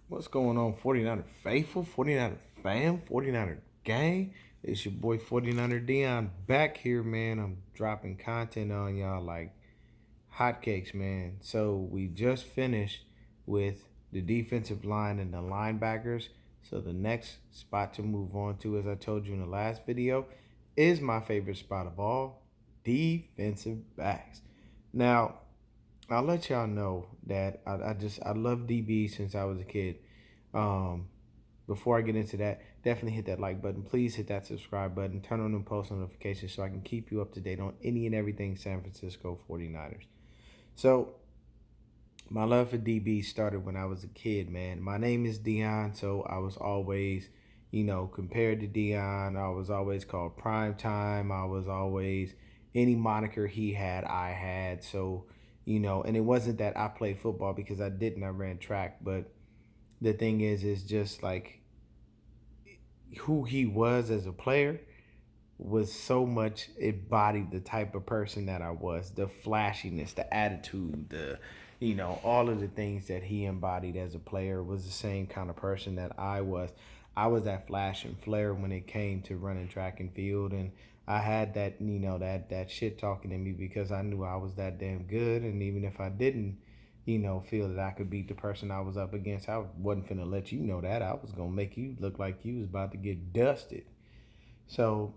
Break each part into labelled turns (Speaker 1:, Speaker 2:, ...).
Speaker 1: What's going on, 49er faithful, 49er fam, 49er gang? It's your boy 49er Dion back here, man. I'm dropping content on y'all like hotcakes, man. So we just finished with the defensive line and the linebackers. So the next spot to move on to, as I told you in the last video, is my favorite spot of all, defensive backs. Now, I'll let y'all know that I love DB since I was a kid. Um, Before I get into that, definitely hit that like button. Please hit that subscribe button. Turn on the post notifications so I can keep you up to date on any and everything San Francisco 49ers. So, my love for DB started when I was a kid, man. My name is Dion, so I was always, compared to Dion. I was always called Prime Time. I was always any moniker he had, I had. So, and it wasn't that I played football because I didn't. I ran track, but the thing is just like who he was as a player was so much embodied the type of person that I was, the flashiness, the attitude, all of the things that he embodied as a player was the same kind of person that I was. I was that flash and flare when it came to running track and field, and I had that, that shit talking in me because I knew I was that damn good, and even if I didn't, feel that I could beat the person I was up against, I wasn't finna let you know that. I was gonna make you look like you was about to get dusted. So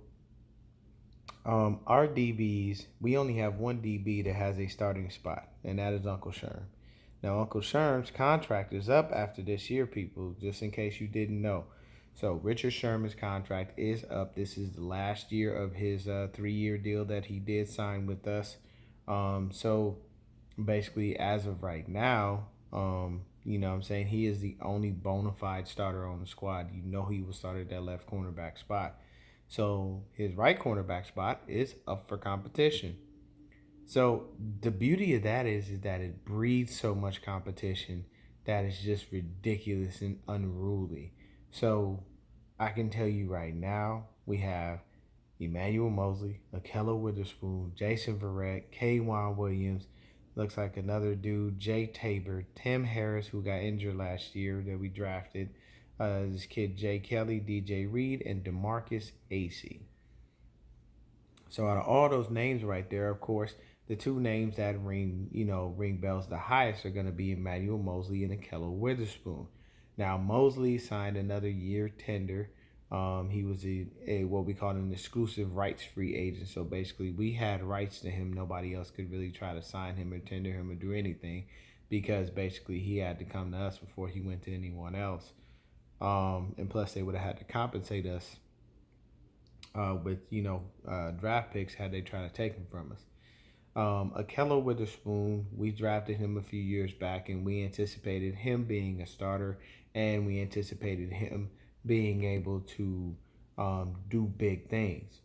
Speaker 1: our DBs, we only have one DB that has a starting spot, and that is Uncle Sherm. Now, Uncle Sherm's contract is up after this year, people, just in case you didn't know. So, Richard Sherman's contract is up. This is the last year of his 3-year deal that he did sign with us. So, basically, as of right now, what I'm saying, he is the only bona fide starter on the squad. He will start at that left cornerback spot. So his right cornerback spot is up for competition. So the beauty of that is that it breeds so much competition that is just ridiculous and unruly. So I can tell you right now, we have Emmanuel Mosley, Akello Witherspoon, Jason Verrett, K'Wan Williams, looks like another dude, Jay Tabor, Tim Harris, who got injured last year that we drafted, this kid Jay Kelly, DJ Reed, and DeMarcus Acey. So out of all those names right there, of course, the two names that ring bells the highest are going to be Emmanuel Mosley and Akello Witherspoon. Now Mosley signed another year tender. He was a what we call an exclusive rights free agent. So basically, we had rights to him. Nobody else could really try to sign him or tender him or do anything because basically he had to come to us before he went to anyone else. And plus, they would have had to compensate us with draft picks had they tried to take him from us. Akello Witherspoon, we drafted him a few years back, and we anticipated him being a starter, and we anticipated him being able to do big things.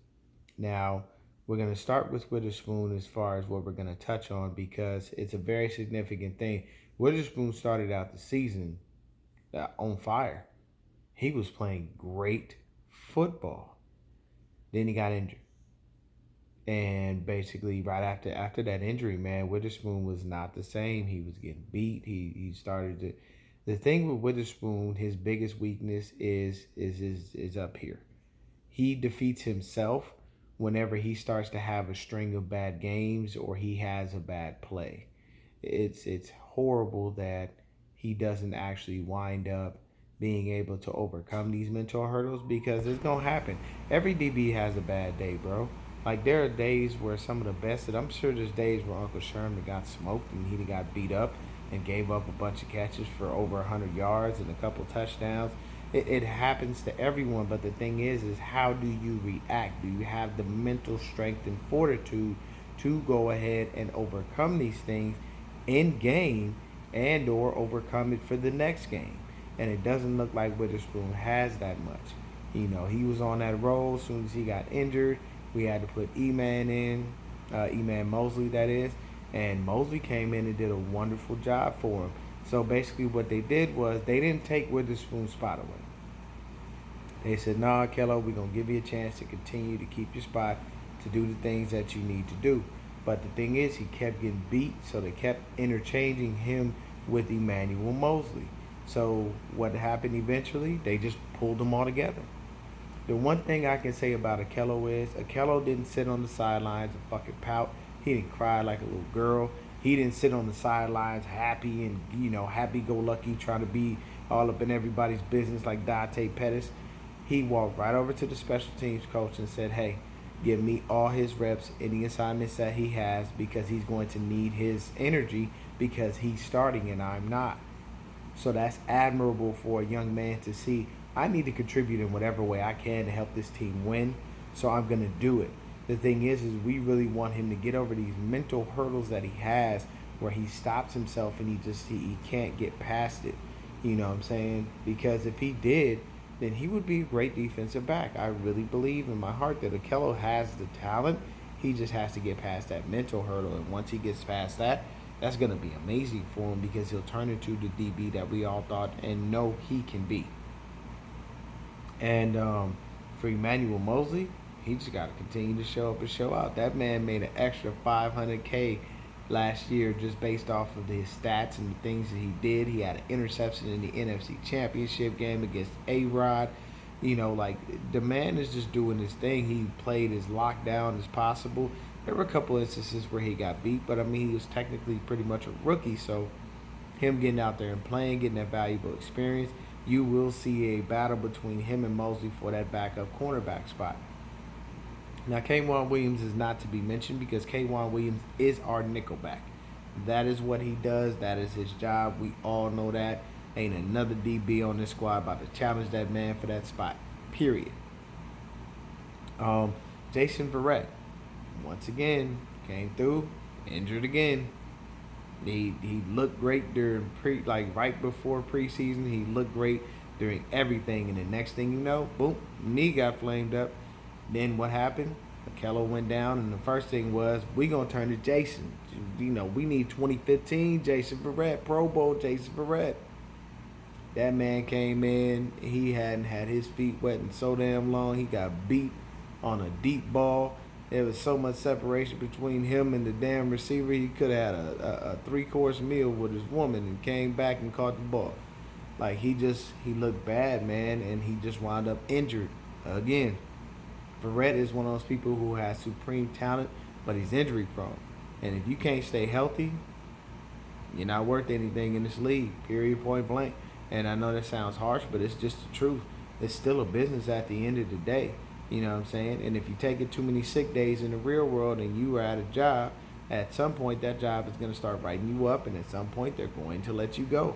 Speaker 1: Now, we're going to start with Witherspoon as far as what we're going to touch on because it's a very significant thing. Witherspoon started out the season on fire. He was playing great football. Then he got injured. And basically, right after that injury, man, Witherspoon was not the same. He was getting beat. He started to. The thing with Witherspoon, his biggest weakness is up here. He defeats himself whenever he starts to have a string of bad games or he has a bad play. It's horrible that he doesn't actually wind up being able to overcome these mental hurdles because it's gonna happen. Every DB has a bad day, bro. Like there are days where some of the best, and I'm sure there's days where Uncle Sherman got smoked and he got beat up and gave up a bunch of catches for over 100 yards and a couple touchdowns. It happens to everyone, but the thing is how do you react? Do you have the mental strength and fortitude to go ahead and overcome these things in game and or overcome it for the next game? And it doesn't look like Witherspoon has that much. He was on that roll as soon as he got injured. We had to put E-Man in, E-Man Mosley, that is. And Mosley came in and did a wonderful job for him. So basically what they did was they didn't take Witherspoon's spot away. They said, nah, Kello, we're going to give you a chance to continue to keep your spot to do the things that you need to do. But the thing is, he kept getting beat, so they kept interchanging him with Emmanuel Mosley. So what happened eventually? They just pulled them all together. The one thing I can say about Akello is Akello didn't sit on the sidelines and fucking pout. He didn't cry like a little girl. He didn't sit on the sidelines happy and happy go lucky trying to be all up in everybody's business like Dante Pettis. He walked right over to the special teams coach and said, "Hey, give me all his reps, any assignments that he has, because he's going to need his energy because he's starting and I'm not." So that's admirable for a young man to see. I need to contribute in whatever way I can to help this team win, so I'm going to do it. The thing is we really want him to get over these mental hurdles that he has where he stops himself and he can't get past it. You know what I'm saying? Because if he did, then he would be a great defensive back. I really believe in my heart that Akello has the talent. He just has to get past that mental hurdle. And once he gets past that, that's going to be amazing for him because he'll turn into the DB that we all thought and know he can be. And for Emmanuel Mosley, he just got to continue to show up and show out. That man made an extra $500K last year just based off of his stats and the things that he did. He had an interception in the NFC Championship game against A-Rod. Like the man is just doing his thing. He played as locked down as possible. There were a couple instances where he got beat, but I mean, he was technically pretty much a rookie. So him getting out there and playing, getting that valuable experience, you will see a battle between him and Mosley for that backup cornerback spot. Now, K'Waun Williams is not to be mentioned because K'Waun Williams is our nickelback. That is what he does. That is his job. We all know that. Ain't another DB on this squad about to challenge that man for that spot. Period. Jason Verrett, once again, came through, injured again. He looked great during right before preseason. He looked great during everything, and the next thing you know, boom, knee got flamed up. Then what happened? Akello went down, and the first thing was, we going to turn to Jason. We need 2015 Jason Verrett, Pro Bowl Jason Verrett. That man came in. He hadn't had his feet wet in so damn long. He got beat on a deep ball. There was so much separation between him and the damn receiver. He could have had a 3-course meal with his woman and came back and caught the ball. Like, he looked bad, man, and he just wound up injured again. Verrett is one of those people who has supreme talent, but he's injury prone. And if you can't stay healthy, you're not worth anything in this league, period, point blank. And I know that sounds harsh, but it's just the truth. It's still a business at the end of the day. You know what I'm saying? And if you take it too many sick days in the real world and you are at a job, at some point that job is going to start writing you up, and at some point they're going to let you go.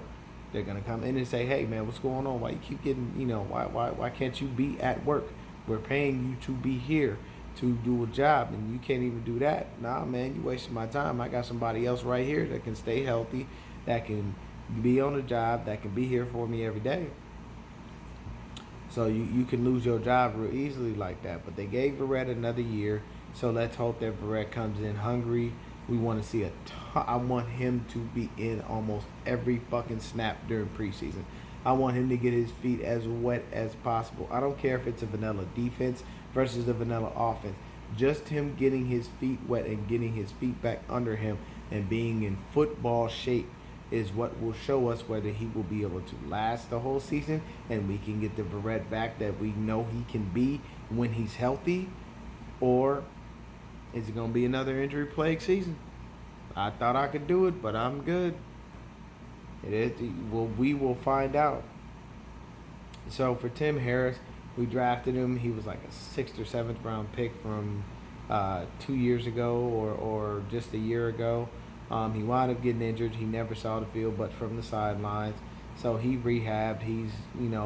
Speaker 1: They're going to come in and say, "Hey, man, what's going on? Why you keep getting, why can't you be at work? We're paying you to be here to do a job, and you can't even do that." Nah, man, you wasting my time. I got somebody else right here that can stay healthy, that can be on the job, that can be here for me every day. So you can lose your job real easily like that. But they gave Verrett another year, so let's hope that Verrett comes in hungry. We want to see I want him to be in almost every fucking snap during preseason. I want him to get his feet as wet as possible. I don't care if it's a vanilla defense versus a vanilla offense. Just him getting his feet wet and getting his feet back under him and being in football shape is what will show us whether he will be able to last the whole season and we can get the Verrett back that we know he can be when he's healthy, or is it going to be another injury-plagued season? I thought I could do it, but I'm good. We will find out. So for Tim Harris, we drafted him. He was like a 6th or 7th round pick from 2 years ago or just a year ago. He wound up getting injured. He never saw the field but from the sidelines. So he rehabbed. He's,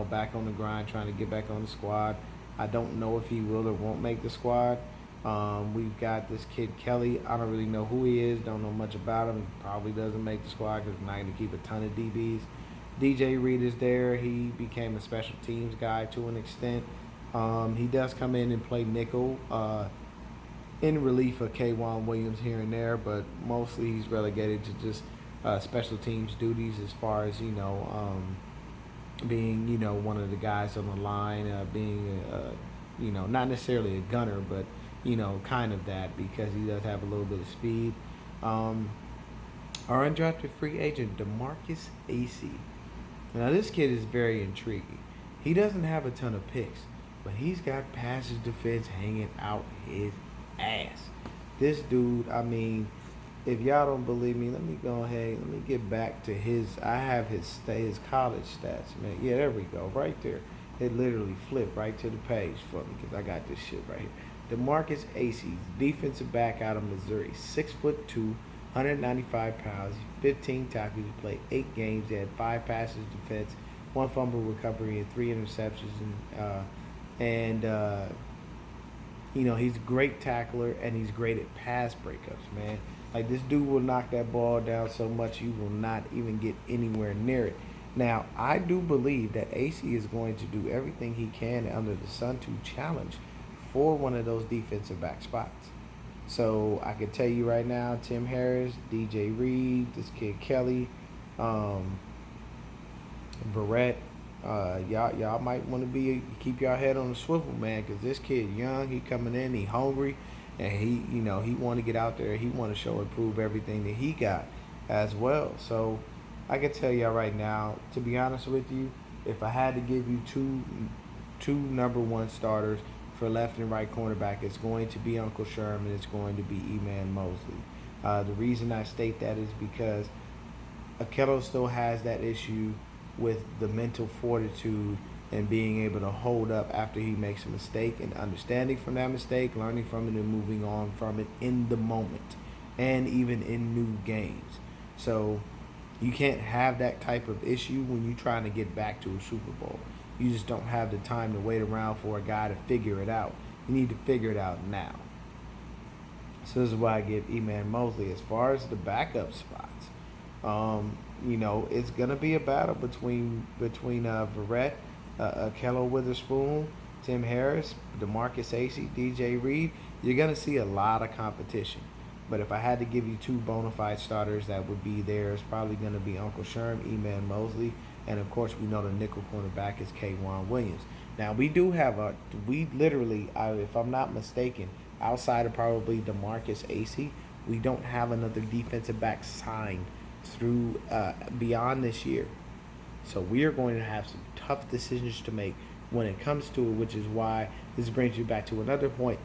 Speaker 1: back on the grind, trying to get back on the squad. I don't know if he will or won't make the squad. We've got this kid, Kelly. I don't really know who he is. Don't know much about him. He probably doesn't make the squad because we're not going to keep a ton of DBs. DJ Reed is there. He became a special teams guy to an extent. He does come in and play nickel. In relief of K'Waun Williams here and there, but mostly he's relegated to just special teams duties as far as, being, one of the guys on the line, being, not necessarily a gunner, but, kind of that because he does have a little bit of speed. Our undrafted free agent, DeMarcus Acey. Now this kid is very intriguing. He doesn't have a ton of picks, but he's got passes defense hanging out his ass. This dude, I mean, if y'all don't believe me, let me go ahead. Let me get back to his. I have his college stats, man. Yeah, there we go, right there. It literally flipped right to the page for me because I got this shit right here. DeMarcus Acey, defensive back out of Missouri, 6'2", 195 pounds, 15 tackles. He played 8 games. He had 5 passes defense, 1 fumble recovery, and 3 interceptions. And you know, he's a great tackler and he's great at pass breakups, man. Like this dude will knock that ball down so much you will not even get anywhere near it. Now, I do believe that AC is going to do everything he can under the sun to challenge for one of those defensive back spots. So I can tell you right now, Tim Harris, DJ Reed, this kid Kelly, um, Verrett. Y'all might want to be keep y'all head on the swivel, man, because this kid young, he coming in, he hungry, and he want to get out there, he want to show and prove everything that he got as well. So I can tell y'all right now, to be honest with you, if I had to give you two number one starters for left and right cornerback, it's going to be Uncle Sherman, it's going to be Eman Mosley. The reason I state that is because Akello still has that issue with the mental fortitude and being able to hold up after he makes a mistake and understanding from that mistake, learning from it and moving on from it in the moment and even in new games. So you can't have that type of issue when you're trying to get back to a Super Bowl. You just don't have the time to wait around for a guy to figure it out. You need to figure it out now. So this is why I give Eman Mosley. As far as the backup spots, it's gonna be a battle between Verrett, Kello Witherspoon, Tim Harris, DeMarcus Acey, DJ Reed. You're gonna see a lot of competition. But if I had to give you two bona fide starters that would be there, it's probably gonna be Uncle Sherm, Eman Mosley, and of course we know the nickel cornerback is K'Waun Williams. Now we literally, if I'm not mistaken, outside of probably DeMarcus Acey, we don't have another defensive back signed through beyond this year. So we are going to have some tough decisions to make when it comes to it, which is why this brings you back to another point.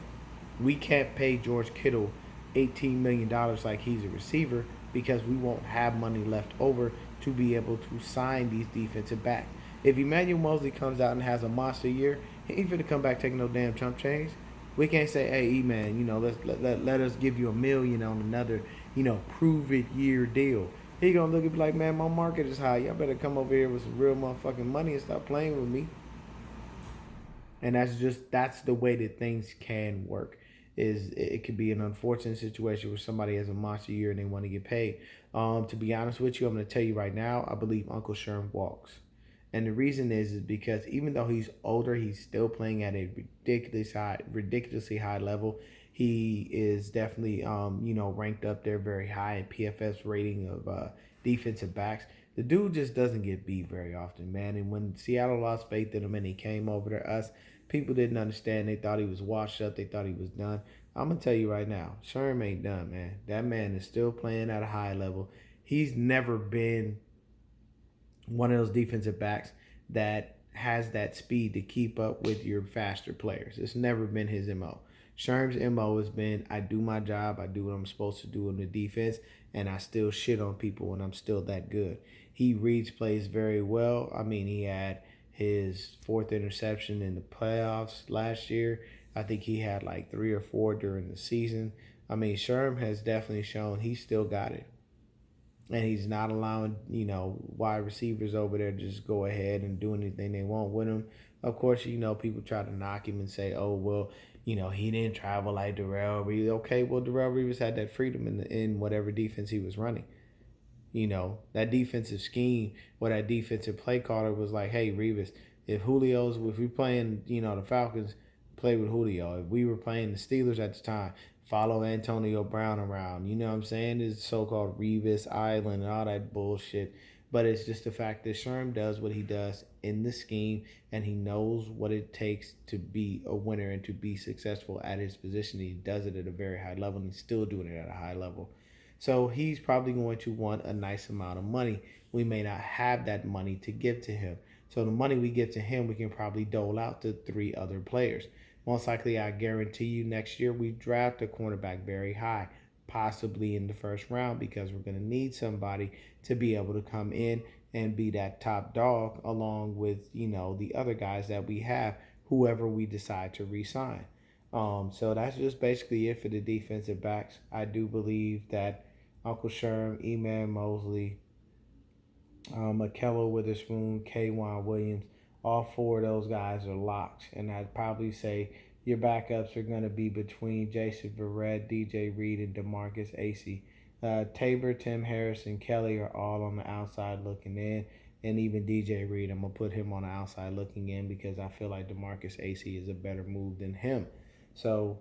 Speaker 1: We can't pay George Kittle $18 million like he's a receiver because we won't have money left over to be able to sign these defensive backs. If Emmanuel Mosley comes out and has a monster year, he ain't finna come back taking no damn chump change. We can't say, hey, E-Man, let us give you $1 million on another, prove it year deal. He gonna look at me like, man, my market is high. Y'all better come over here with some real motherfucking money and stop playing with me. And that's the way that things can work. Is it could be an unfortunate situation where somebody has a monster year and they want to get paid. To be honest with you, I'm going to tell you right now, I believe Uncle Sherm walks. And the reason is because even though he's older, he's still playing at a ridiculously high level. He is definitely, ranked up there very high in PFS rating of defensive backs. The dude just doesn't get beat very often, man. And when Seattle lost faith in him and he came over to us, people didn't understand. They thought he was washed up. They thought he was done. I'm gonna tell you right now, Sherm ain't done, man. That man is still playing at a high level. He's never been one of those defensive backs that has that speed to keep up with your faster players. It's never been his MO. Sherm's MO has been, I do my job, I do what I'm supposed to do in the defense, and I still shit on people and I'm still that good. He reads plays very well. I mean, he had his 4th interception in the playoffs last year. I think he had like 3 or 4 during the season. I mean, Sherm has definitely shown he's still got it. And he's not allowing, wide receivers over there to just go ahead and do anything they want with him. Of course, people try to knock him and say, oh, well, he didn't travel like Darrelle Reeves. Okay, well, Darrelle Reeves had that freedom in whatever defense he was running. That defensive scheme or that defensive play caller was like, hey, Reeves, if we playing, the Falcons, play with Julio. If we were playing the Steelers at the time, follow Antonio Brown around. You know what I'm saying? It's so-called Revis Island and all that bullshit. But it's just the fact that Sherm does what he does in the scheme, and he knows what it takes to be a winner and to be successful at his position. He does it at a very high level, and he's still doing it at a high level. So he's probably going to want a nice amount of money. We may not have that money to give to him. So the money we give to him, we can probably dole out to three other players. Most likely, I guarantee you next year we draft a cornerback very high, possibly in the first round, because we're going to need somebody to be able to come in and be that top dog along with, the other guys that we have, whoever we decide to re-sign. So that's just basically it for the defensive backs. I do believe that Uncle Sherm, Eman Mosley, Michaela Witherspoon, K'Wan Williams, all four of those guys are locks. And I'd probably say your backups are going to be between Jason Verrett, DJ Reed, and DeMarcus Acey. Tabor, Tim Harris, and Kelly are all on the outside looking in. And even DJ Reed, I'm going to put him on the outside looking in because I feel like DeMarcus Acey is a better move than him. So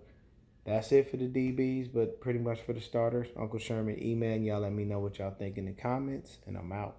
Speaker 1: that's it for the DBs, but pretty much for the starters. Uncle Sherman, E-Man, y'all let me know what y'all think in the comments, and I'm out.